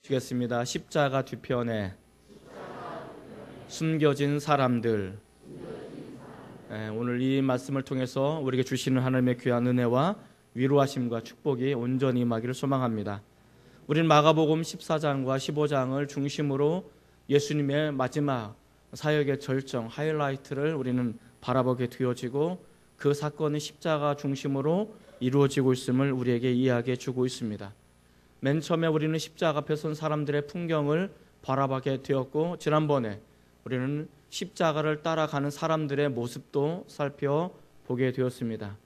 시겠습니다. 십자가 뒤편에 숨겨진 사람들. 오늘 이 말씀을 통해서 우리에게 주시는 하나님의 귀한 은혜와 위로하심과 축복이 온전히 임하기를 소망합니다. 우리는 마가복음 14장과 15장을 중심으로 예수님의 마지막 사역의 절정, 하이라이트를 우리는 바라보게 되어지고, 그 사건이 십자가 중심으로 이루어지고 있음을 우리에게 이해하게 해주고 있습니다. 맨 처음에 우리는 십자가 앞에 선 사람들의 풍경을 바라보게 되었고, 지난번에 우리는 십자가를 따라가는 사람들의 모습도 살펴보게 되었습니다.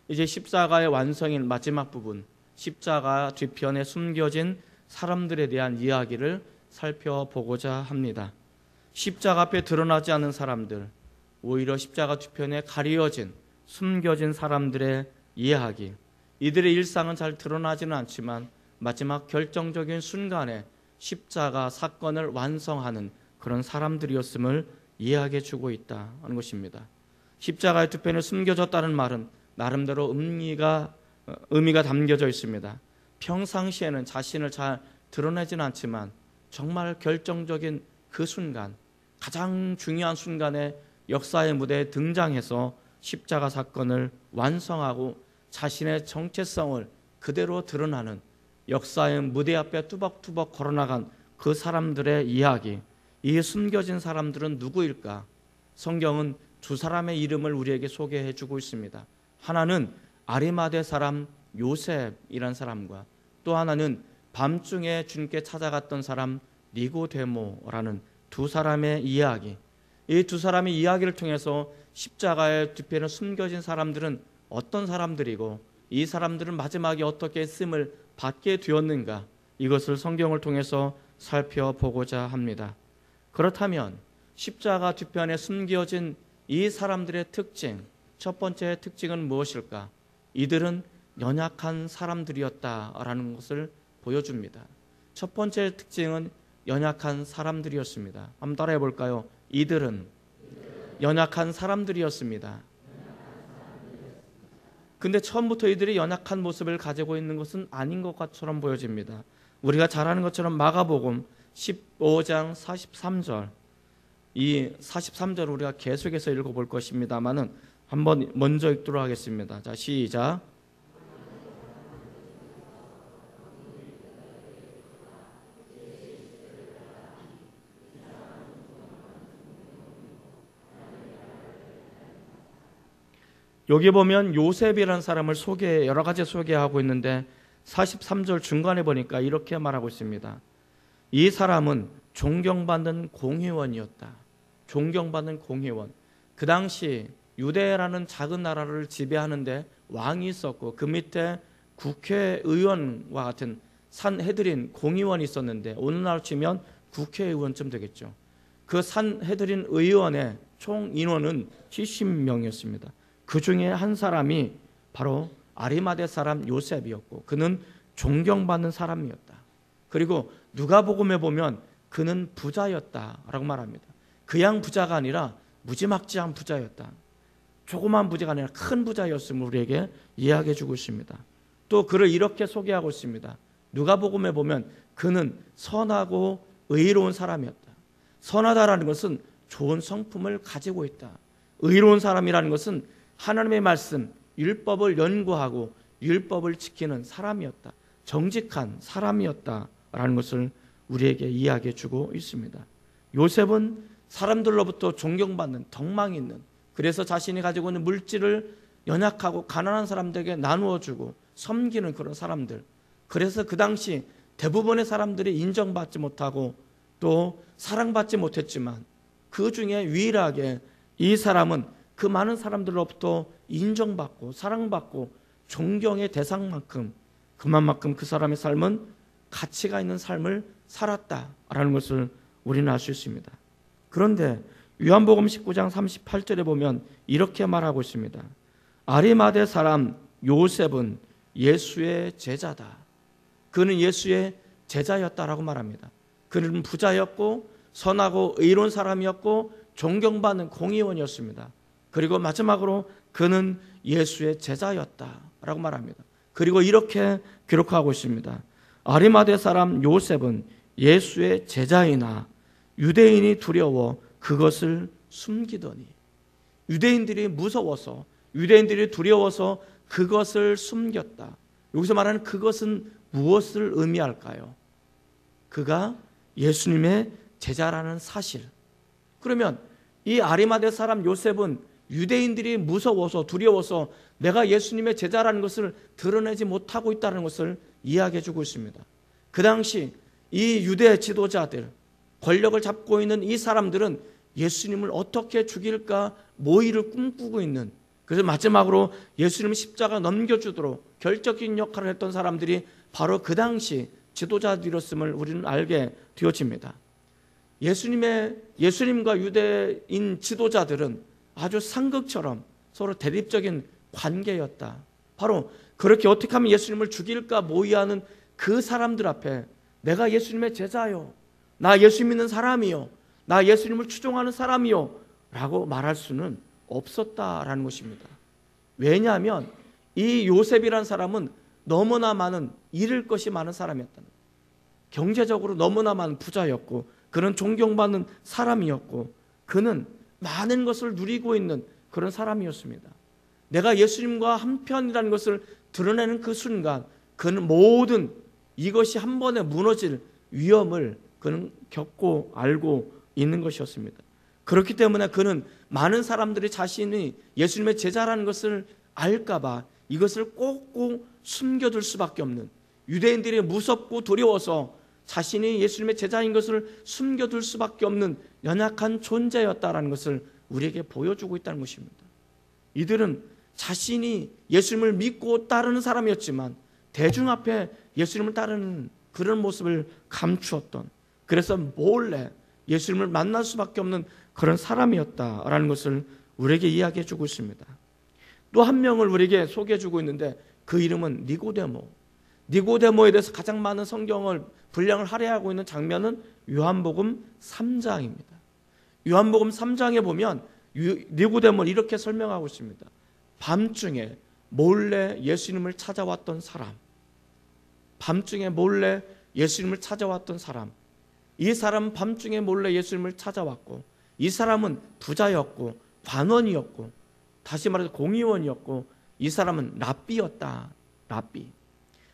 이제 십자가의 완성인 마지막 부분, 십자가 뒤편에 숨겨진 사람들에 대한 이야기를 살펴보고자 합니다. 십자가 앞에 드러나지 않은 사람들, 오히려 십자가 뒤편에 가려진 숨겨진 사람들의 이야기. 이들의 일상은 잘 드러나지는 않지만 마지막 결정적인 순간에 십자가 사건을 완성하는 그런 사람들이었음을 이해하게 주고 있다는 것입니다. 십자가의 뒤편에 숨겨졌다는 말은 나름대로 의미가 담겨져 있습니다. 평상시에는 자신을 잘 드러내지는 않지만 정말 결정적인 그 순간, 가장 중요한 순간에 역사의 무대에 등장해서 십자가 사건을 완성하고 자신의 정체성을 그대로 드러나는, 역사의 무대 앞에 뚜벅뚜벅 걸어나간 그 사람들의 이야기. 이 숨겨진 사람들은 누구일까? 성경은 두 사람의 이름을 우리에게 소개해 주고 있습니다. 하나는 아리마대 사람 요셉이란 사람과, 또 하나는 밤중에 주님께 찾아갔던 사람 니고데모라는 두 사람의 이야기. 이 두 사람의 이야기를 통해서 십자가의 뒤편에 숨겨진 사람들은 어떤 사람들이고, 이 사람들은 마지막에 어떻게 쓰임을 받게 되었는가, 이것을 성경을 통해서 살펴보고자 합니다. 그렇다면 십자가 뒤편에 숨겨진 이 사람들의 특징, 첫 번째 특징은 무엇일까? 이들은 연약한 사람들이었다라는 것을 보여줍니다. 첫 번째 특징은 연약한 사람들이었습니다. 한번 따라해 볼까요? 이들은 연약한 사람들이었습니다. 근데 처음부터 이들이 연약한 모습을 가지고 있는 것은 아닌 것처럼 보여집니다. 우리가 잘 아는 것처럼 마가복음 15장 43절, 이 43절을 우리가 계속해서 읽어볼 것입니다만은 한번 먼저 읽도록 하겠습니다. 자, 시작. 여기 보면 요셉이라는 사람을 여러 가지 소개하고 있는데 43절 중간에 보니까 이렇게 말하고 있습니다. 이 사람은 존경받는 공회원이었다. 존경받는 공회원. 그 당시 유대라는 작은 나라를 지배하는데 왕이 있었고, 그 밑에 국회의원과 같은 산헤드린 공의원이 있었는데, 오늘날 치면 국회의원쯤 되겠죠. 그 산헤드린 의원의 총 인원은 70명이었습니다. 그 중에 한 사람이 바로 아리마대 사람 요셉이었고, 그는 존경받는 사람이었다. 그리고 누가복음에 보면 그는 부자였다라고 말합니다. 그냥 부자가 아니라 무지막지한 부자였다. 조그만 부자가 아니라 큰 부자였음을 우리에게 이야기해 주고 있습니다. 또 그를 이렇게 소개하고 있습니다. 누가복음에 보면 그는 선하고 의로운 사람이었다. 선하다라는 것은 좋은 성품을 가지고 있다. 의로운 사람이라는 것은 하나님의 말씀, 율법을 연구하고 율법을 지키는 사람이었다. 정직한 사람이었다라는 것을 우리에게 이야기해 주고 있습니다. 요셉은 사람들로부터 존경받는, 덕망 있는, 그래서 자신이 가지고 있는 물질을 연약하고 가난한 사람들에게 나누어 주고 섬기는 그런 사람들. 그래서 그 당시 대부분의 사람들이 인정받지 못하고 또 사랑받지 못했지만, 그 중에 유일하게 이 사람은 그 많은 사람들로부터 인정받고 사랑받고 존경의 대상만큼, 그만큼 그 사람의 삶은 가치가 있는 삶을 살았다라는 것을 우리는 알 수 있습니다. 그런데 요한복음 19장 38절에 보면 이렇게 말하고 있습니다. 아리마대 사람 요셉은 예수의 제자다. 그는 예수의 제자였다라고 말합니다. 그는 부자였고 선하고 의로운 사람이었고 존경받는 공의원이었습니다. 그리고 마지막으로 그는 예수의 제자였다라고 말합니다. 그리고 이렇게 기록하고 있습니다. 아리마대 사람 요셉은 예수의 제자이나 유대인이 두려워 그것을 숨기더니, 유대인들이 무서워서, 유대인들이 두려워서 그것을 숨겼다. 여기서 말하는 그것은 무엇을 의미할까요? 그가 예수님의 제자라는 사실. 그러면 이 아리마대 사람 요셉은 유대인들이 무서워서, 두려워서 내가 예수님의 제자라는 것을 드러내지 못하고 있다는 것을 이야기해 주고 있습니다. 그 당시 이 유대 지도자들, 권력을 잡고 있는 이 사람들은 예수님을 어떻게 죽일까 모의를 꿈꾸고 있는, 그래서 마지막으로 예수님 십자가 넘겨주도록 결정적인 역할을 했던 사람들이 바로 그 당시 지도자들이었음을 우리는 알게 되어집니다. 예수님과 유대인 지도자들은 아주 상극처럼 서로 대립적인 관계였다. 바로 그렇게 어떻게 하면 예수님을 죽일까 모의하는 그 사람들 앞에 내가 예수님의 제자요, 나 예수 믿는 사람이요, 나 예수님을 추종하는 사람이요 라고 말할 수는 없었다라는 것입니다. 왜냐하면 이 요셉이라는 사람은 너무나 많은, 잃을 것이 많은 사람이었다는 거예요. 경제적으로 너무나 많은 부자였고, 그는 존경받는 사람이었고, 그는 많은 것을 누리고 있는 그런 사람이었습니다. 내가 예수님과 한편이라는 것을 드러내는 그 순간 그는 모든 이것이 한 번에 무너질 위험을 그는 겪고 알고 있는 것이었습니다. 그렇기 때문에 그는 많은 사람들이 자신이 예수님의 제자라는 것을 알까봐 이것을 꼭꼭 숨겨둘 수밖에 없는, 유대인들이 무섭고 두려워서 자신이 예수님의 제자인 것을 숨겨둘 수밖에 없는 연약한 존재였다라는 것을 우리에게 보여주고 있다는 것입니다. 이들은 자신이 예수님을 믿고 따르는 사람이었지만 대중 앞에 예수님을 따르는 그런 모습을 감추었던, 그래서 몰래 예수님을 만날 수밖에 없는 그런 사람이었다라는 것을 우리에게 이야기해 주고 있습니다. 또 한 명을 우리에게 소개해 주고 있는데 그 이름은 니고데모. 니고데모에 대해서 가장 많은 성경을 분량을 할애하고 있는 장면은 요한복음 3장입니다. 요한복음 3장에 보면 니고데모를 이렇게 설명하고 있습니다. 밤중에 몰래 예수님을 찾아왔던 사람, 밤중에 몰래 예수님을 찾아왔던 사람, 이 사람은 밤중에 몰래 예수님을 찾아왔고, 이 사람은 부자였고 관원이었고, 다시 말해서 공의원이었고, 이 사람은 랍비였다.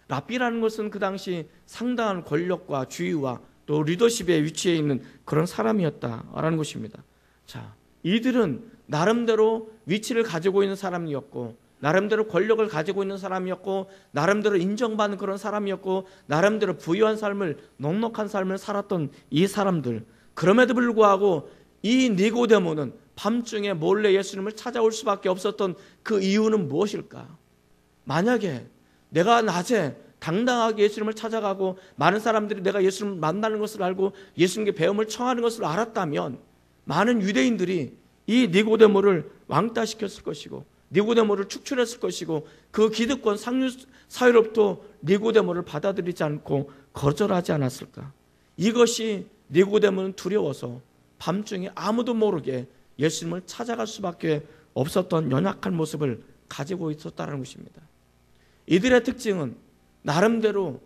랍비라는 것은 그 당시 상당한 권력과 주의와 또 리더십의 위치에 있는 그런 사람이었다라는 것입니다. 자, 이들은 나름대로 위치를 가지고 있는 사람이었고, 나름대로 권력을 가지고 있는 사람이었고, 나름대로 인정받는 그런 사람이었고, 나름대로 부유한 삶을, 넉넉한 삶을 살았던 이 사람들. 그럼에도 불구하고 이 니고데모는 밤중에 몰래 예수님을 찾아올 수밖에 없었던 그 이유는 무엇일까? 만약에 내가 낮에 당당하게 예수님을 찾아가고 많은 사람들이 내가 예수님을 만나는 것을 알고 예수님께 배움을 청하는 것을 알았다면 많은 유대인들이 이 니고데모를 왕따시켰을 것이고 니고데모를 축출했을 것이고 그 기득권 상류 사회로부터 니고데모를 받아들이지 않고 거절하지 않았을까? 이것이 니고데모는 두려워서 밤중에 아무도 모르게 예수님을 찾아갈 수밖에 없었던 연약한 모습을 가지고 있었다는 것입니다. 이들의 특징은 나름대로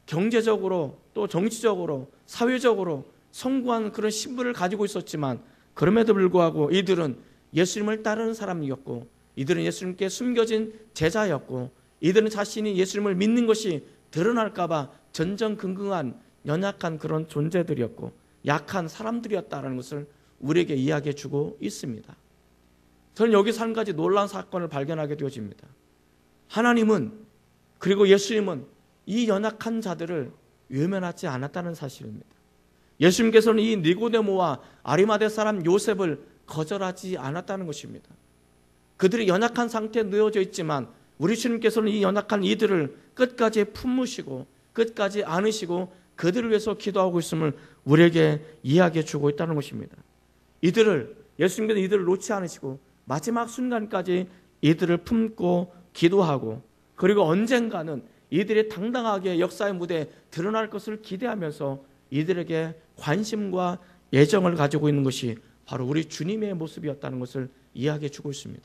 경제적으로 또 정치적으로 사회적으로 성공한 그런 신분을 가지고 있었지만 그럼에도 불구하고 이들은 예수님을 따르는 사람이었고, 이들은 예수님께 숨겨진 제자였고, 이들은 자신이 예수님을 믿는 것이 드러날까 봐 전전긍긍한 연약한 그런 존재들이었고 약한 사람들이었다는 것을 우리에게 이야기해 주고 있습니다. 저는 여기서 한 가지 놀라운 사건을 발견하게 되어집니다. 하나님은, 그리고 예수님은 이 연약한 자들을 외면하지 않았다는 사실입니다. 예수님께서는 이 니고데모와 아리마대 사람 요셉을 거절하지 않았다는 것입니다. 그들이 연약한 상태에 놓여져 있지만 우리 주님께서는 이 연약한 이들을 끝까지 품으시고 끝까지 안으시고 그들을 위해서 기도하고 있음을 우리에게 이야기해 주고 있다는 것입니다. 예수님께서 이들을 놓지 않으시고 마지막 순간까지 이들을 품고 기도하고, 그리고 언젠가는 이들이 당당하게 역사의 무대에 드러날 것을 기대하면서 이들에게 관심과 애정을 가지고 있는 것이 바로 우리 주님의 모습이었다는 것을 이야기해 주고 있습니다.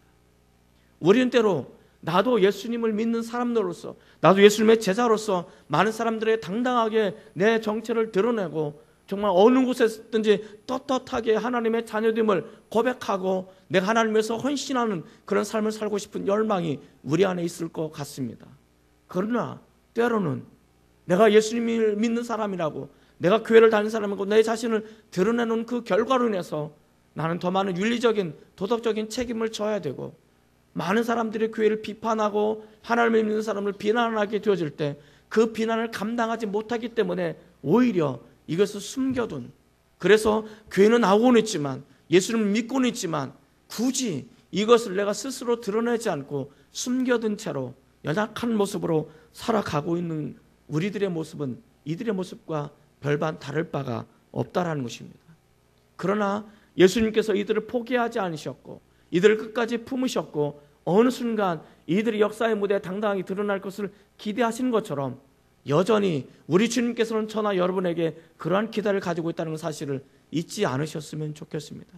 우리는 때로 나도 예수님을 믿는 사람들로서, 나도 예수님의 제자로서 많은 사람들에게 당당하게 내 정체를 드러내고 정말 어느 곳에든지 떳떳하게 하나님의 자녀됨을 고백하고 내가 하나님 위해서 헌신하는 그런 삶을 살고 싶은 열망이 우리 안에 있을 것 같습니다. 그러나 때로는 내가 예수님을 믿는 사람이라고, 내가 교회를 다니는 사람이고 내 자신을 드러내는 그 결과로 인해서 나는 더 많은 윤리적인 도덕적인 책임을 져야 되고, 많은 사람들이 교회를 비판하고 하나님을 믿는 사람을 비난하게 되어질 때 그 비난을 감당하지 못하기 때문에 오히려 이것을 숨겨둔, 그래서 교회는 나오고는 있지만 예수님을 믿고는 있지만 굳이 이것을 내가 스스로 드러내지 않고 숨겨둔 채로 연약한 모습으로 살아가고 있는 우리들의 모습은 이들의 모습과 별반 다를 바가 없다라는 것입니다. 그러나 예수님께서 이들을 포기하지 않으셨고 이들을 끝까지 품으셨고 어느 순간 이들이 역사의 무대에 당당하게 드러날 것을 기대하시는 것처럼 여전히 우리 주님께서는 저나 여러분에게 그러한 기대를 가지고 있다는 사실을 잊지 않으셨으면 좋겠습니다.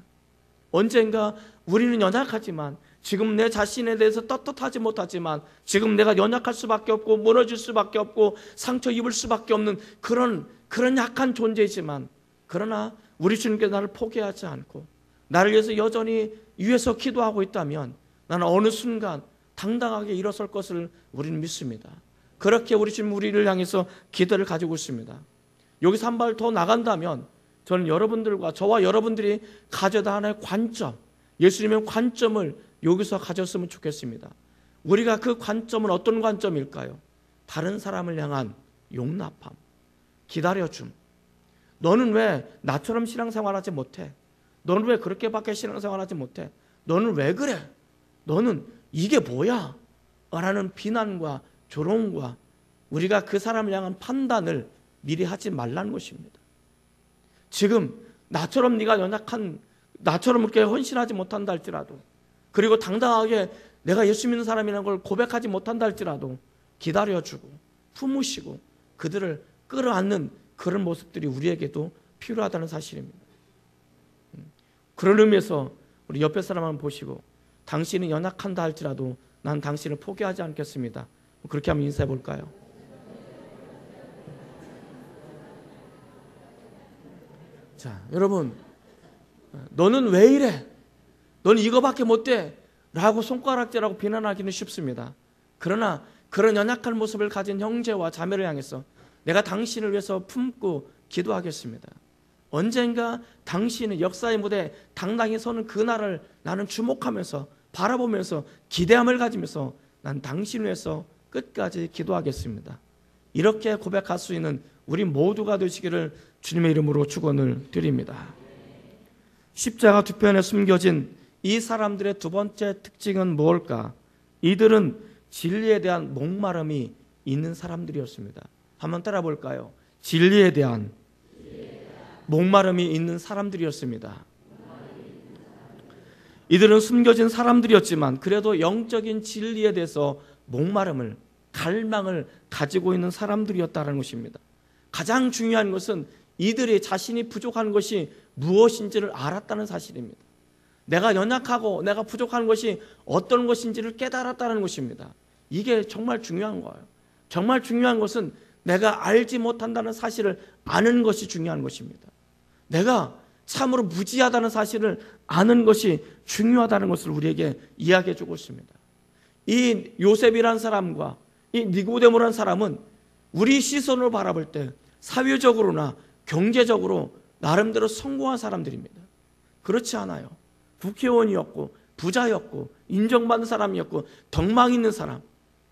언젠가 우리는 연약하지만, 지금 내 자신에 대해서 떳떳하지 못하지만, 지금 내가 연약할 수밖에 없고 무너질 수밖에 없고 상처 입을 수밖에 없는 그런 약한 존재이지만, 그러나 우리 주님께서 나를 포기하지 않고 나를 위해서 여전히 위에서 기도하고 있다면 나는 어느 순간 당당하게 일어설 것을 우리는 믿습니다. 그렇게 우리 주님 우리를 향해서 기대를 가지고 있습니다. 여기서 한 발 더 나간다면 저는 여러분들과 저와 여러분들이 가져다 하나의 관점, 예수님의 관점을 여기서 가졌으면 좋겠습니다. 우리가 그 관점은 어떤 관점일까요? 다른 사람을 향한 용납함, 기다려줌. 너는 왜 나처럼 신앙생활하지 못해? 너는 왜 그렇게밖에 신앙생활하지 못해? 너는 왜 그래? 너는 이게 뭐야? 라는 비난과 조롱과 우리가 그 사람을 향한 판단을 미리 하지 말라는 것입니다. 지금 나처럼 네가 연약한, 나처럼 그렇게 헌신하지 못한다 할지라도, 그리고 당당하게 내가 예수 믿는 사람이라는 걸 고백하지 못한다 할지라도 기다려주고 품으시고 그들을 끌어안는 그런 모습들이 우리에게도 필요하다는 사실입니다. 그런 의미에서 우리 옆에 사람 한번 보시고, 당신이 연약한다 할지라도 난 당신을 포기하지 않겠습니다. 그렇게 한번 인사해 볼까요? 자, 여러분, 너는 왜 이래? 너는 이거밖에 못돼? 라고 손가락질하고 비난하기는 쉽습니다. 그러나 그런 연약한 모습을 가진 형제와 자매를 향해서 내가 당신을 위해서 품고 기도하겠습니다. 언젠가 당신의 역사의 무대에 당당히 서는 그날을 나는 주목하면서 바라보면서 기대함을 가지면서 난 당신을 위해서 끝까지 기도하겠습니다. 이렇게 고백할 수 있는 우리 모두가 되시기를 주님의 이름으로 축원을 드립니다. 십자가 뒤편에 숨겨진 이 사람들의 두 번째 특징은 무엇일까? 이들은 진리에 대한 목마름이 있는 사람들이었습니다. 한번 따라 볼까요? 진리에 대한 목마름이 있는 사람들이었습니다. 이들은 숨겨진 사람들이었지만 그래도 영적인 진리에 대해서 목마름을, 갈망을 가지고 있는 사람들이었다는 것입니다. 가장 중요한 것은 이들이 자신이 부족한 것이 무엇인지를 알았다는 사실입니다. 내가 연약하고 내가 부족한 것이 어떤 것인지를 깨달았다는 것입니다. 이게 정말 중요한 거예요. 정말 중요한 것은 내가 알지 못한다는 사실을 아는 것이 중요한 것입니다. 내가 참으로 무지하다는 사실을 아는 것이 중요하다는 것을 우리에게 이야기해 주고 있습니다. 이 요셉이라는 사람과 이 니고데모라는 사람은 우리 시선으로 바라볼 때 사회적으로나 경제적으로 나름대로 성공한 사람들입니다. 그렇지 않아요. 국회의원이었고 부자였고 인정받는 사람이었고 덕망 있는 사람,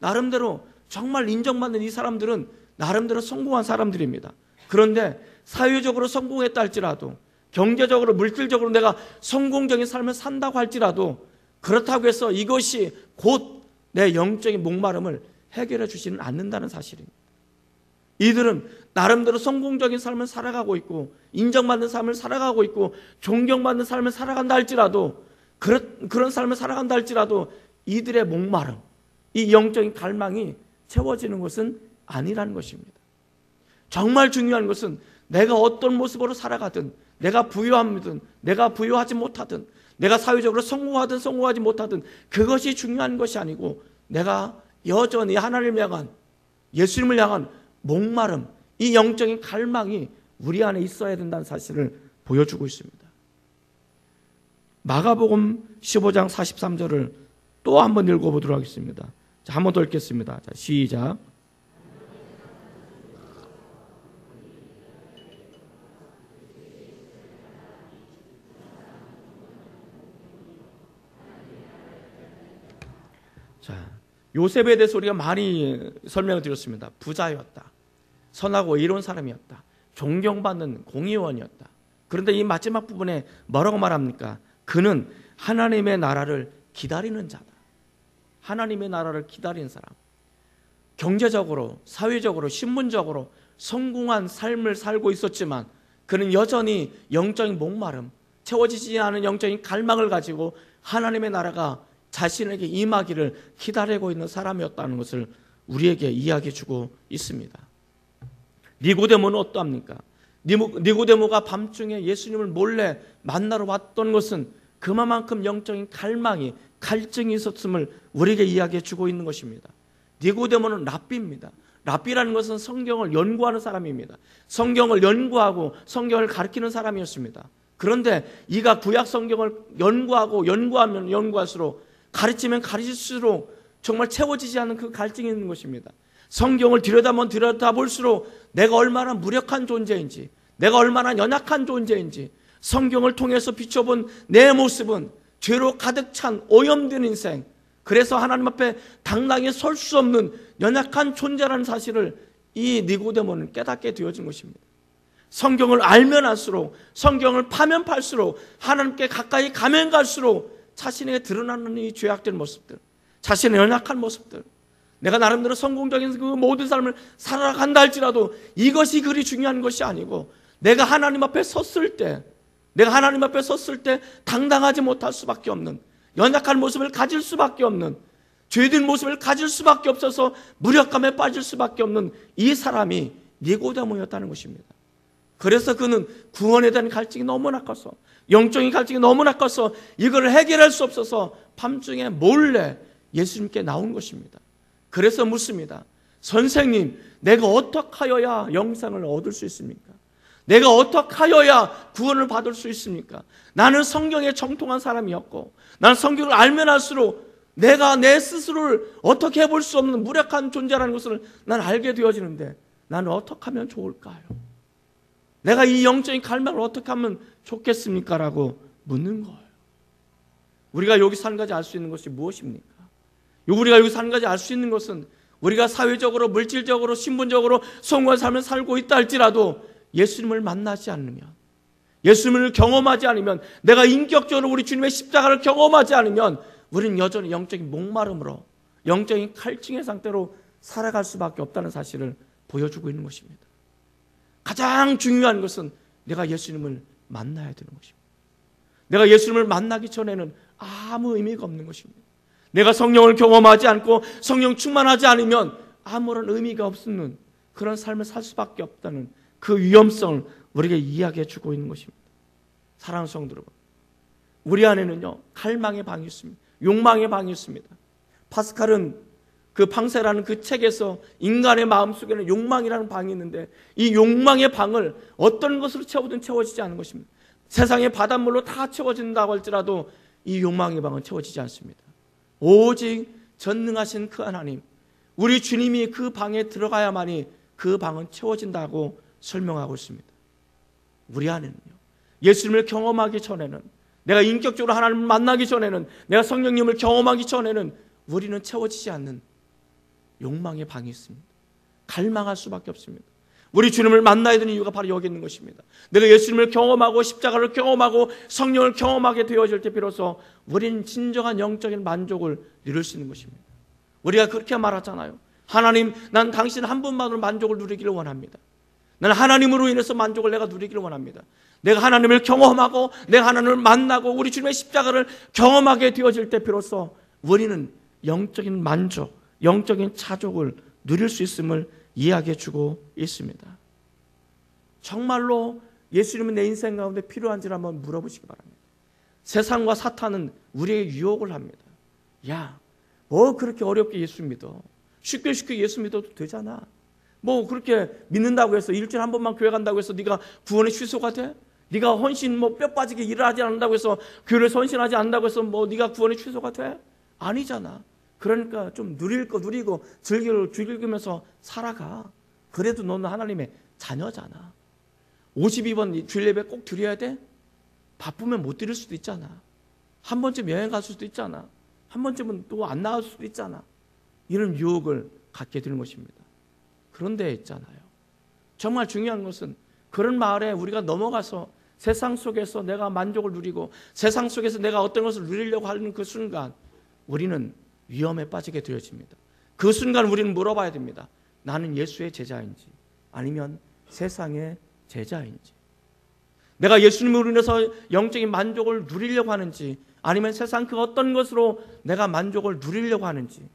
나름대로 정말 인정받는 이 사람들은 나름대로 성공한 사람들입니다. 그런데 사회적으로 성공했다 할지라도, 경제적으로 물질적으로 내가 성공적인 삶을 산다고 할지라도, 그렇다고 해서 이것이 곧 내 영적인 목마름을 해결해 주지는 않는다는 사실입니다. 이들은 나름대로 성공적인 삶을 살아가고 있고 인정받는 삶을 살아가고 있고 존경받는 삶을 살아간다 할지라도, 그런 삶을 살아간다 할지라도 이들의 목마름, 이 영적인 갈망이 채워지는 것은 아니라는 것입니다. 정말 중요한 것은 내가 어떤 모습으로 살아가든, 내가 부유하든 내가 부유하지 못하든, 내가 사회적으로 성공하든 성공하지 못하든 그것이 중요한 것이 아니고 내가 여전히 하나님을 향한, 예수님을 향한 목마름, 이 영적인 갈망이 우리 안에 있어야 된다는 사실을 보여주고 있습니다. 마가복음 15장 43절을 또 한번 읽어보도록 하겠습니다. 자, 한 번 더 읽겠습니다. 자, 시작. 자, 요셉에 대해서 우리가 많이 설명을 드렸습니다. 부자였다. 선하고 이로운 사람이었다. 존경받는 공의원이었다. 그런데 이 마지막 부분에 뭐라고 말합니까? 그는 하나님의 나라를 기다리는 자다. 하나님의 나라를 기다리는 사람. 경제적으로, 사회적으로, 신분적으로 성공한 삶을 살고 있었지만 그는 여전히 영적인 목마름, 채워지지 않은 영적인 갈망을 가지고 하나님의 나라가 자신에게 임하기를 기다리고 있는 사람이었다는 것을 우리에게 이야기해 주고 있습니다. 니고데모는 어떠합니까? 니고데모가 밤중에 예수님을 몰래 만나러 왔던 것은 그만큼 영적인 갈망이, 갈증이 있었음을 우리에게 이야기해 주고 있는 것입니다. 니고데모는 랍비입니다. 랍비라는 것은 성경을 연구하는 사람입니다. 성경을 연구하고 성경을 가르치는 사람이었습니다. 그런데 이가 구약 성경을 연구하면 연구할수록, 가르치면 가르칠수록 정말 채워지지 않는 그 갈증이 있는 것입니다. 성경을 들여다보면 들여다볼수록 내가 얼마나 무력한 존재인지, 내가 얼마나 연약한 존재인지, 성경을 통해서 비춰본 내 모습은 죄로 가득 찬 오염된 인생, 그래서 하나님 앞에 당당히 설 수 없는 연약한 존재라는 사실을 이 니고데모는 깨닫게 되어진 것입니다. 성경을 알면 알수록, 성경을 파면 팔수록, 하나님께 가까이 가면 갈수록 자신에게 드러나는 이 죄악된 모습들, 자신의 연약한 모습들, 내가 나름대로 성공적인 그 모든 삶을 살아간다 할지라도 이것이 그리 중요한 것이 아니고, 내가 하나님 앞에 섰을 때 당당하지 못할 수밖에 없는, 연약한 모습을 가질 수밖에 없는, 죄된 모습을 가질 수밖에 없어서 무력감에 빠질 수밖에 없는 이 사람이 니고데모였다는 것입니다. 그래서 그는 구원에 대한 갈증이 너무나 커서, 영적인 갈증이 너무나 커서 이걸 해결할 수 없어서 밤중에 몰래 예수님께 나온 것입니다. 그래서 묻습니다. 선생님, 내가 어떻게 하여야 영생을 얻을 수 있습니까? 내가 어떻게 하여야 구원을 받을 수 있습니까? 나는 성경에 정통한 사람이었고, 나는 성경을 알면 알수록 내가 내 스스로를 어떻게 해볼 수 없는 무력한 존재라는 것을 난 알게 되어지는데, 나는 어떻게 하면 좋을까요? 내가 이 영적인 갈망을 어떻게 하면 좋겠습니까? 라고 묻는 거예요. 우리가 여기 사는 가지 알 수 있는 것이 무엇입니까? 우리가 여기 사는 가지 알 수 있는 것은, 우리가 사회적으로, 물질적으로, 신분적으로 성공한 삶을 살고 있다 할지라도 예수님을 만나지 않으면, 예수님을 경험하지 않으면, 내가 인격적으로 우리 주님의 십자가를 경험하지 않으면 우리는 여전히 영적인 목마름으로, 영적인 갈증의 상태로 살아갈 수밖에 없다는 사실을 보여주고 있는 것입니다. 가장 중요한 것은 내가 예수님을 만나야 되는 것입니다. 내가 예수님을 만나기 전에는 아무 의미가 없는 것입니다. 내가 성령을 경험하지 않고 성령 충만하지 않으면 아무런 의미가 없는 그런 삶을 살 수밖에 없다는 그 위험성을 우리에게 이야기해 주고 있는 것입니다. 사랑하는 성도 여러분, 우리 안에는요, 갈망의 방이 있습니다. 욕망의 방이 있습니다. 파스칼은 그 팡세라는 그 책에서 인간의 마음속에는 욕망이라는 방이 있는데, 이 욕망의 방을 어떤 것으로 채우든 채워지지 않는 것입니다. 세상의 바닷물로 다 채워진다고 할지라도 이 욕망의 방은 채워지지 않습니다. 오직 전능하신 그 하나님, 우리 주님이 그 방에 들어가야만이 그 방은 채워진다고 설명하고 있습니다. 우리 안에는요, 예수님을 경험하기 전에는, 내가 인격적으로 하나님을 만나기 전에는, 내가 성령님을 경험하기 전에는 우리는 채워지지 않는 욕망의 방이 있습니다. 갈망할 수밖에 없습니다. 우리 주님을 만나야 되는 이유가 바로 여기 있는 것입니다. 내가 예수님을 경험하고 십자가를 경험하고 성령을 경험하게 되어질 때 비로소 우리는 진정한 영적인 만족을 누릴 수 있는 것입니다. 우리가 그렇게 말하잖아요. 하나님, 난 당신 한 분만으로 만족을 누리기를 원합니다. 나는 하나님으로 인해서 만족을 내가 누리기를 원합니다. 내가 하나님을 경험하고 내가 하나님을 만나고 우리 주님의 십자가를 경험하게 되어질 때 비로소 우리는 영적인 만족, 영적인 차족을 누릴 수 있음을 이야기해 주고 있습니다. 정말로 예수님은 내 인생 가운데 필요한지를 한번 물어보시기 바랍니다. 세상과 사탄은 우리에게 유혹을 합니다. 야, 뭐 그렇게 어렵게 예수 믿어? 쉽게 예수 믿어도 되잖아. 뭐 그렇게 믿는다고 해서 일주일에 한 번만 교회 간다고 해서 네가 구원의 취소가 돼? 네가 헌신 뭐 뼈 빠지게 일을 하지 않는다고 해서 교회를 헌신하지 않는다고 해서 뭐 네가 구원의 취소가 돼? 아니잖아. 그러니까 좀 누릴 거 누리고 즐기면서 살아가. 그래도 너는 하나님의 자녀잖아. 52번 주일 예배 꼭 드려야 돼? 바쁘면 못 드릴 수도 있잖아. 한 번쯤 여행 갈 수도 있잖아. 한 번쯤은 또 안 나갈 수도 있잖아. 이런 유혹을 갖게 되는 것입니다. 그런데 있잖아요. 정말 중요한 것은 그런 마을에 우리가 넘어가서 세상 속에서 내가 만족을 누리고 세상 속에서 내가 어떤 것을 누리려고 하는 그 순간 우리는 위험에 빠지게 되어집니다. 그 순간 우리는 물어봐야 됩니다. 나는 예수의 제자인지 아니면 세상의 제자인지, 내가 예수님으로 인해서 영적인 만족을 누리려고 하는지 아니면 세상 그 어떤 것으로 내가 만족을 누리려고 하는지,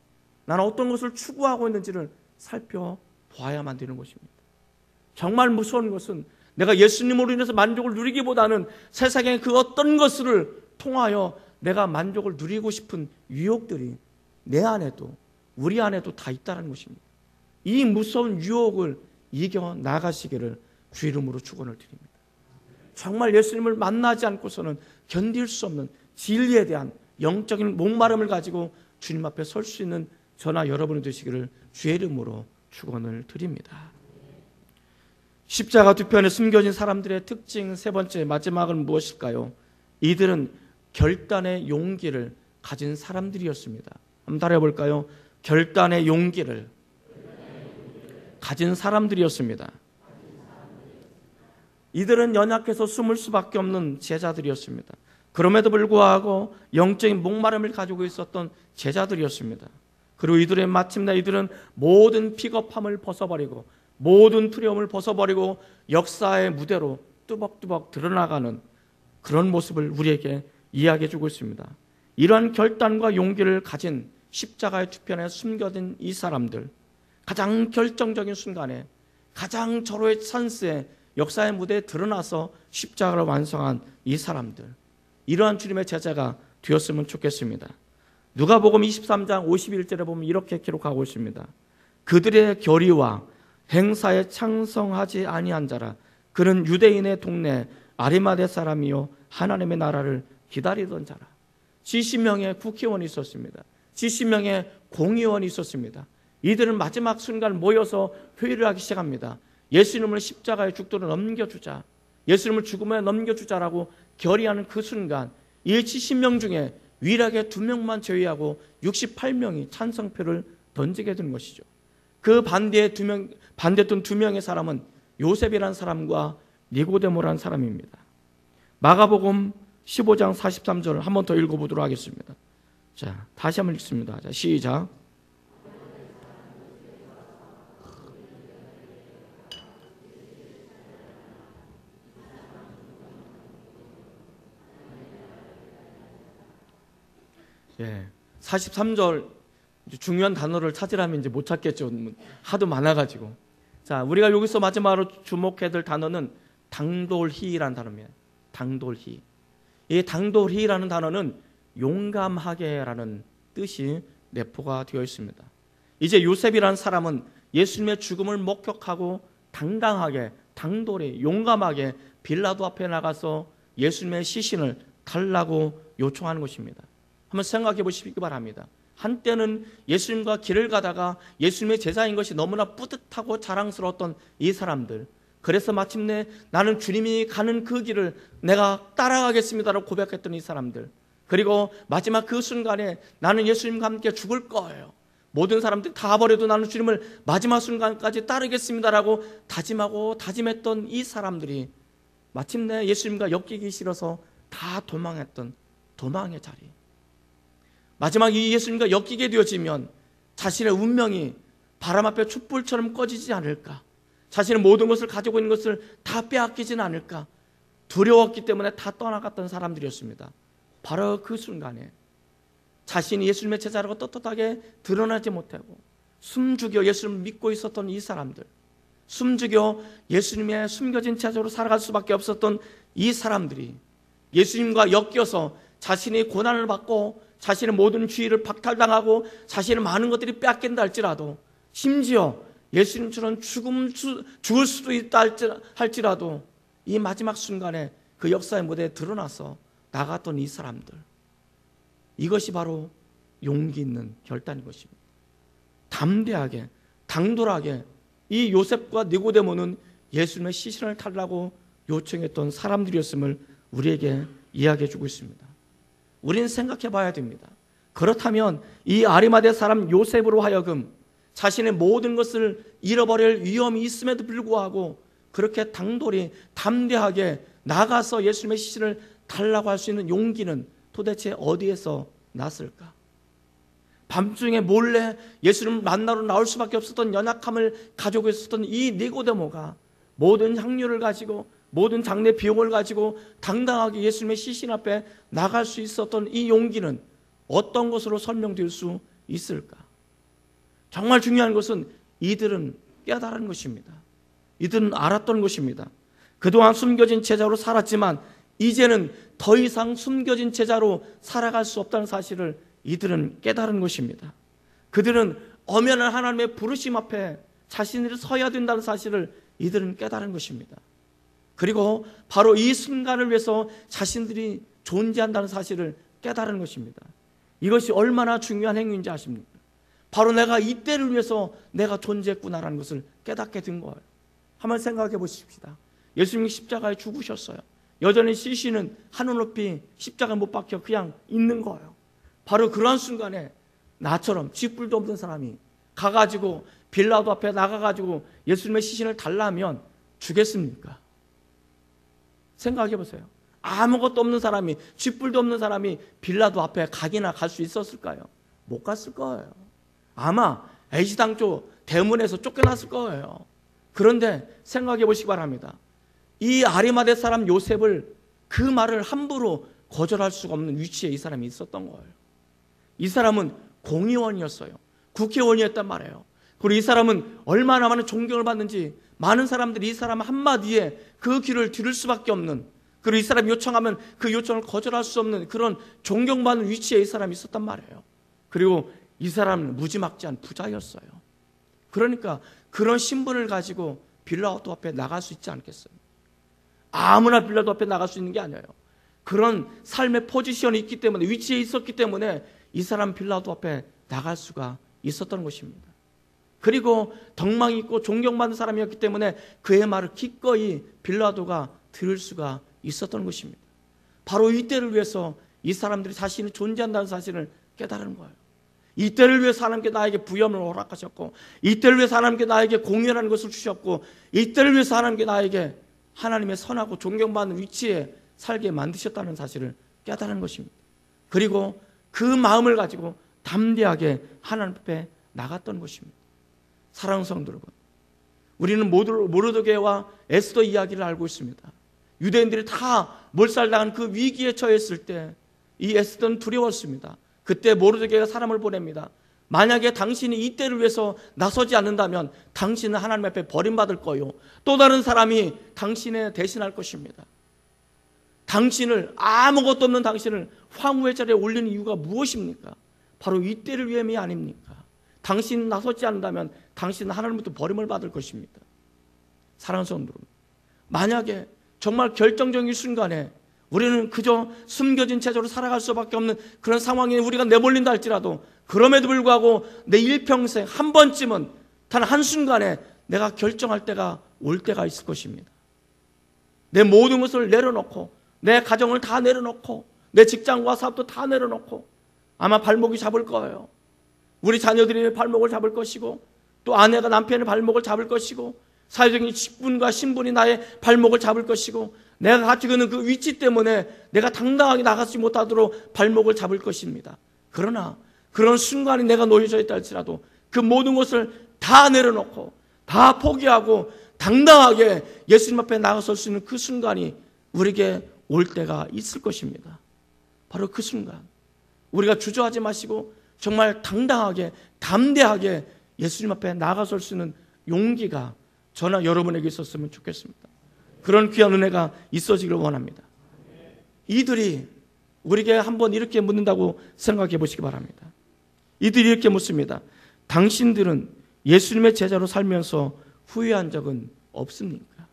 나는 어떤 것을 추구하고 있는지를 살펴봐야만 되는 것입니다. 정말 무서운 것은 내가 예수님으로 인해서 만족을 누리기보다는 세상의 그 어떤 것을 통하여 내가 만족을 누리고 싶은 유혹들이 내 안에도 우리 안에도 다 있다는 것입니다. 이 무서운 유혹을 이겨 나가시기를 주 이름으로 축원을 드립니다. 정말 예수님을 만나지 않고서는 견딜 수 없는 진리에 대한 영적인 목마름을 가지고 주님 앞에 설 수 있는 저나 여러분이 되시기를 주의 이름으로 축원을 드립니다. 십자가 뒤편에 숨겨진 사람들의 특징 세 번째, 마지막은 무엇일까요? 이들은 결단의 용기를 가진 사람들이었습니다. 한번 따라해볼까요? 결단의 용기를 가진 사람들이었습니다. 이들은 연약해서 숨을 수밖에 없는 제자들이었습니다. 그럼에도 불구하고 영적인 목마름을 가지고 있었던 제자들이었습니다. 그리고 이들의 마침내 이들은 모든 비겁함을 벗어버리고 모든 두려움을 벗어버리고 역사의 무대로 뚜벅뚜벅 드러나가는 그런 모습을 우리에게 이야기해 주고 있습니다. 이러한 결단과 용기를 가진 십자가의 뒤편에 숨겨진 이 사람들, 가장 결정적인 순간에 가장 절호의 찬스에 역사의 무대에 드러나서 십자가를 완성한 이 사람들, 이러한 주님의 제자가 되었으면 좋겠습니다. 누가복음 23장 51절에 보면 이렇게 기록하고 있습니다. 그들의 결의와 행사에 창성하지 아니한 자라. 그는 유대인의 동네 아리마대 사람이요 하나님의 나라를 기다리던 자라. 70명의 국회의원이 있었습니다. 70명의 공의원이 있었습니다. 이들은 마지막 순간 모여서 회의를 하기 시작합니다. 예수님을 십자가의 죽도로 넘겨주자, 예수님을 죽음에 넘겨주자라고 결의하는 그 순간 이 70명 중에 유일하게 2명만 제외하고 68명이 찬성표를 던지게 된 것이죠. 그 반대했던 2명의 사람은 요셉이라는 사람과 니고데모라는 사람입니다. 마가복음 15장 43절 한 번 더 읽어보도록 하겠습니다. 자, 다시 한번 읽습니다. 자, 시작. 예, 43절 중요한 단어를 찾으라면 이제 못 찾겠죠. 하도 많아가지고. 자, 우리가 여기서 마지막으로 주목해야 될 단어는 당돌히라는 단어입니다. 당돌히. 이 당돌히라는 단어는 용감하게라는 뜻이 내포가 되어 있습니다. 이제 요셉이라는 사람은 예수님의 죽음을 목격하고 당당하게, 당돌히, 용감하게 빌라도 앞에 나가서 예수님의 시신을 달라고 요청하는 것입니다. 한번 생각해 보시기 바랍니다. 한때는 예수님과 길을 가다가 예수님의 제자인 것이 너무나 뿌듯하고 자랑스러웠던 이 사람들, 그래서 마침내 나는 주님이 가는 그 길을 내가 따라가겠습니다라고 고백했던 이 사람들, 그리고 마지막 그 순간에 나는 예수님과 함께 죽을 거예요, 모든 사람들이 다 버려도 나는 주님을 마지막 순간까지 따르겠습니다라고 다짐하고 다짐했던 이 사람들이 마침내 예수님과 엮이기 싫어서 다 도망했던 도망의 자리, 마지막 이 예수님과 엮이게 되어지면 자신의 운명이 바람 앞에 촛불처럼 꺼지지 않을까, 자신의 모든 것을 가지고 있는 것을 다 빼앗기지는 않을까 두려웠기 때문에 다 떠나갔던 사람들이었습니다. 바로 그 순간에 자신이 예수님의 제자라고 떳떳하게 드러나지 못하고 숨죽여 예수님을 믿고 있었던 이 사람들, 숨죽여 예수님의 숨겨진 제자로 살아갈 수밖에 없었던 이 사람들이 예수님과 엮여서 자신이 고난을 받고 자신의 모든 주의를 박탈당하고 자신의 많은 것들이 빼앗긴다 할지라도, 심지어 예수님처럼 죽을 수도 있다 할지라도 이 마지막 순간에 그 역사의 무대에 드러나서 나갔던 이 사람들, 이것이 바로 용기 있는 결단인 것입니다. 담대하게, 당돌하게 이 요셉과 니고데모는 예수님의 시신을 탈라고 요청했던 사람들이었음을 우리에게 이야기해 주고 있습니다. 우리는 생각해 봐야 됩니다. 그렇다면 이 아리마대 사람 요셉으로 하여금 자신의 모든 것을 잃어버릴 위험이 있음에도 불구하고 그렇게 당돌히 담대하게 나가서 예수님의 시신을 달라고 할 수 있는 용기는 도대체 어디에서 났을까? 밤중에 몰래 예수님을 만나러 나올 수밖에 없었던 연약함을 가지고 있었던 이 니고데모가 모든 향료를 가지고, 모든 장례 비용을 가지고 당당하게 예수님의 시신 앞에 나갈 수 있었던 이 용기는 어떤 것으로 설명될 수 있을까? 정말 중요한 것은 이들은 깨달은 것입니다. 이들은 알았던 것입니다. 그동안 숨겨진 제자로 살았지만 이제는 더 이상 숨겨진 제자로 살아갈 수 없다는 사실을 이들은 깨달은 것입니다. 그들은 엄연한 하나님의 부르심 앞에 자신들이 서야 된다는 사실을 이들은 깨달은 것입니다. 그리고 바로 이 순간을 위해서 자신들이 존재한다는 사실을 깨달은 것입니다. 이것이 얼마나 중요한 행위인지 아십니까? 바로 내가 이때를 위해서 내가 존재했구나라는 것을 깨닫게 된 거예요. 한번 생각해 보십시다. 예수님이 십자가에 죽으셨어요. 여전히 시신은 하늘 높이 십자가에 못 박혀 그냥 있는 거예요. 바로 그러한 순간에 나처럼 쥐뿔도 없는 사람이 가가지고 빌라도 앞에 나가가지고 예수님의 시신을 달라면 주겠습니까? 생각해 보세요. 아무것도 없는 사람이, 쥐뿔도 없는 사람이 빌라도 앞에 가기나 갈 수 있었을까요? 못 갔을 거예요. 아마 애시당초 대문에서 쫓겨났을 거예요. 그런데 생각해 보시기 바랍니다. 이 아리마대 사람 요셉을, 그 말을 함부로 거절할 수가 없는 위치에 이 사람이 있었던 거예요. 이 사람은 공의원이었어요. 국회의원이었단 말이에요. 그리고 이 사람은 얼마나 많은 존경을 받는지, 많은 사람들이 이 사람 한마디에 그 귀를 들을 수밖에 없는, 그리고 이 사람이 요청하면 그 요청을 거절할 수 없는 그런 존경받는 위치에 이 사람이 있었단 말이에요. 그리고 이 사람은 무지막지한 부자였어요. 그러니까 그런 신분을 가지고 빌라도 앞에 나갈 수 있지 않겠어요? 아무나 빌라도 앞에 나갈 수 있는 게 아니에요. 그런 삶의 포지션이 있기 때문에, 위치에 있었기 때문에 이 사람 빌라도 앞에 나갈 수가 있었던 것입니다. 그리고 덕망이 있고 존경받는 사람이었기 때문에 그의 말을 기꺼이 빌라도가 들을 수가 있었던 것입니다. 바로 이때를 위해서 이 사람들이 자신이 존재한다는 사실을 깨달은 거예요. 이때를 위해서 하나님께 나에게 부여함을 허락하셨고, 이때를 위해서 하나님께 나에게 공연하는 것을 주셨고, 이때를 위해서 하나님께 나에게 하나님의 선하고 존경받는 위치에 살게 만드셨다는 사실을 깨달은 것입니다. 그리고 그 마음을 가지고 담대하게 하나님 앞에 나갔던 것입니다. 사랑하는 성도 여러분, 우리는 모르드게와 에스더 이야기를 알고 있습니다. 유대인들이 다 몰살당한 그 위기에 처했을 때 이 에스더는 두려웠습니다. 그때 모르드게가 사람을 보냅니다. 만약에 당신이 이때를 위해서 나서지 않는다면 당신은 하나님 앞에 버림받을 거요, 또 다른 사람이 당신에 대신할 것입니다. 당신을, 아무것도 없는 당신을 황후의 자리에 올리는 이유가 무엇입니까? 바로 이때를 위함이 아닙니까? 당신이 나서지 않는다면 당신은 하나님부터 버림을 받을 것입니다. 사랑하는 성도 여러분, 만약에 정말 결정적인 순간에 우리는 그저 숨겨진 채자로 살아갈 수밖에 없는 그런 상황에 우리가 내몰린다 할지라도, 그럼에도 불구하고 내 일평생 한 번쯤은, 단 한순간에 내가 결정할 때가 올 때가 있을 것입니다. 내 모든 것을 내려놓고, 내 가정을 다 내려놓고, 내 직장과 사업도 다 내려놓고 아마 발목이 잡을 거예요. 우리 자녀들이 발목을 잡을 것이고, 또 아내가 남편의 발목을 잡을 것이고, 사회적인 직분과 신분이 나의 발목을 잡을 것이고, 내가 가지고 있는 그 위치 때문에 내가 당당하게 나가지 못하도록 발목을 잡을 것입니다. 그러나 그런 순간이 내가 놓여져 있다 할지라도 그 모든 것을 다 내려놓고 다 포기하고 당당하게 예수님 앞에 나가설 수 있는 그 순간이 우리에게 올 때가 있을 것입니다. 바로 그 순간, 우리가 주저하지 마시고 정말 당당하게, 담대하게 예수님 앞에 나가설 수 있는 용기가 저나 여러분에게 있었으면 좋겠습니다. 그런 귀한 은혜가 있어지기를 원합니다. 이들이 우리에게 한번 이렇게 묻는다고 생각해 보시기 바랍니다. 이들이 이렇게 묻습니다. 당신들은 예수님의 제자로 살면서 후회한 적은 없습니까?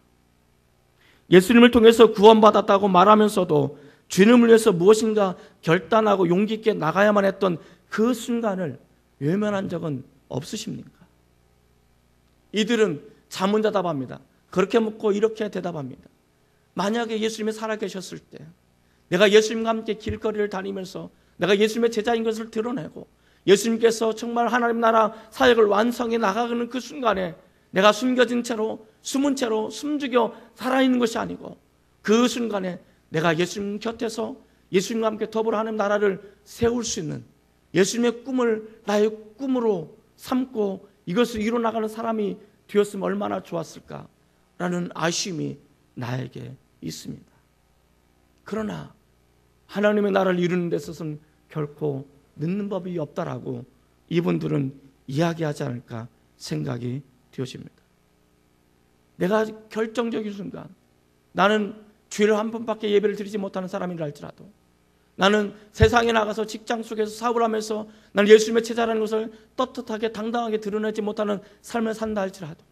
예수님을 통해서 구원받았다고 말하면서도 주님을 위해서 무엇인가 결단하고 용기 있게 나가야만 했던 그 순간을 외면한 적은 없으십니까? 이들은 자문자답합니다. 그렇게 묻고 이렇게 대답합니다. 만약에 예수님이 살아계셨을 때 내가 예수님과 함께 길거리를 다니면서 내가 예수님의 제자인 것을 드러내고 예수님께서 정말 하나님 나라 사역을 완성해 나가는 그 순간에 내가 숨겨진 채로 숨은 채로 숨죽여 살아있는 것이 아니고 그 순간에 내가 예수님 곁에서 예수님과 함께 더불어 하나님 나라를 세울 수 있는 예수님의 꿈을 나의 꿈으로 삼고 이것을 이뤄나가는 사람이 되었으면 얼마나 좋았을까라는 아쉬움이 나에게 있습니다. 그러나 하나님의 나라를 이루는 데 있어서는 결코 늦는 법이 없다라고 이분들은 이야기하지 않을까 생각이 되어집니다. 내가 결정적인 순간 나는 주일을 한 번밖에 예배를 드리지 못하는 사람이라 할지라도 나는 세상에 나가서 직장 속에서 사업을 하면서 나는 예수님의 제자라는 것을 떳떳하게 당당하게 드러내지 못하는 삶을 산다 할지라도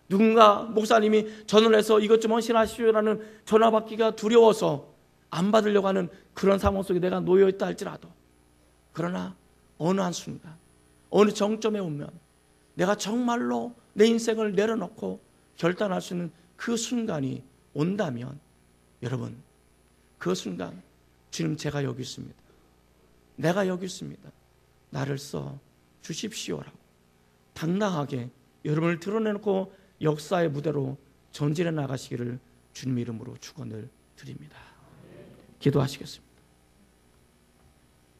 누군가 목사님이 전화해서 이것 좀 헌신하시오라는 전화 받기가 두려워서 안 받으려고 하는 그런 상황 속에 내가 놓여 있다 할지라도 그러나 어느 한순간 어느 정점에 오면 내가 정말로 내 인생을 내려놓고 결단할 수 있는 그 순간이 온다면 여러분 그 순간 주님 제가 여기 있습니다. 내가 여기 있습니다. 나를 써 주십시오라고 당당하게 여러분을 드러내놓고 역사의 무대로 전진해 나가시기를 주님 이름으로 축원을 드립니다. 기도하시겠습니다.